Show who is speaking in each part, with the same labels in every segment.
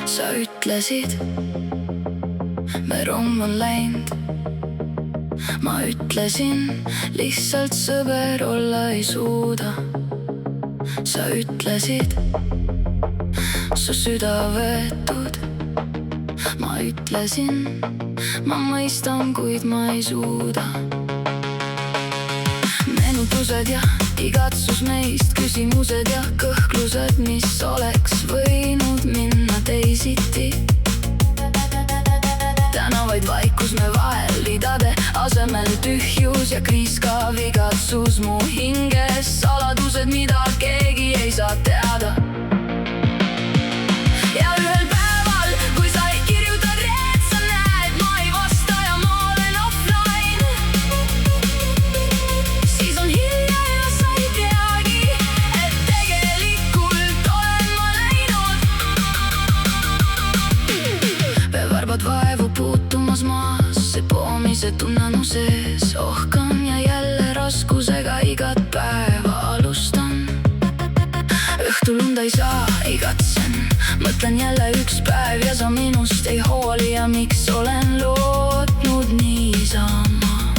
Speaker 1: Sa ütlesid, me rong on läinud. Ma ütlesin, lihtsalt sõber olla ei suuda. Sa ütlesid, su süda võetud. Ma ütlesin, ma mõistan, kuid ma ei suuda. Meenutused ja igatsus meist, küsimused ja kõhklused, mis oleks võinud minna teisiti. Täna vaid vaikus me vahel, lidade asemel tühjus ja kriiskav igatsus mu hinges. Saladused, mida keegi ei saa teada. Ja ühel päeval, kui sa kirjutad reed, sa näed, ma ei vasta ja ma olen offline. Siis on hilja ja sa ei teagi, et tegelikult olen ma läinud. Veevarbad vaevu puutumas maasse, poomised tunnanu sees. Ohkan ja jälle raskusega igat päeva alustan. Õhtul und ei saa, igatsen. Mõtlen jälle üks päev ja sa minust ei hooli. Ja miks olen lootnud niisama?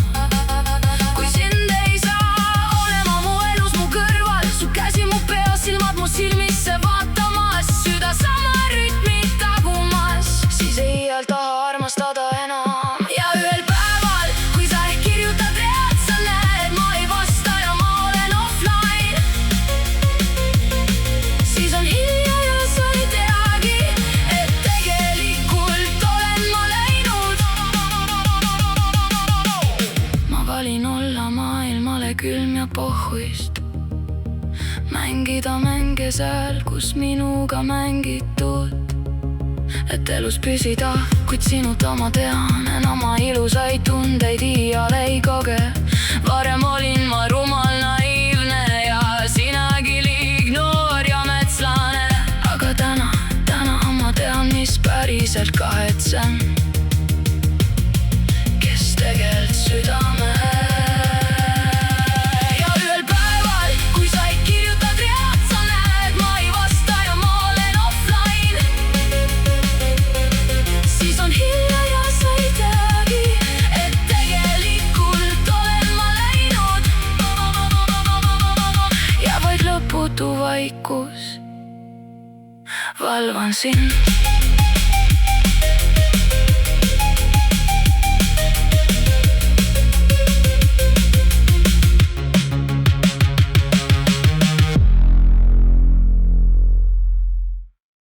Speaker 1: Kui sind ei saa olema mu elus mu kõrval, su käsi mu peas, silmad mu silmisse vaatamas, süda sama rütmi tagumas, siis ei taha armastada enam. Ja ühel päeval, kui sa kirjutad read, sa näed, ma ei vasta ja ma olen offline. Siis on hilja ja sa ei teagi, et tegelikult olen ma läinud. Ma valin olla maailmale külm ja pohhuist, mängida mänge seal, kus minuga mängitud. Et elus püsida, kuid sinuta ma tean, enam ma ilusaid tundeid iial ei koge. Varem olin ma rumal, naiivne ja sinagi liignoor ja metslane. Aga täna ma tean, mis päriselt kahetsen. Kes tegelt südame. Ja ühel päeval, kui sa kirjutad read, sa näed, ma ei vasta ja ma olen offline. Siis on hilja ja sa ei teagi, et tegelikult olen ma läinud. Ja vaid lõputu vaikus, valvan sind.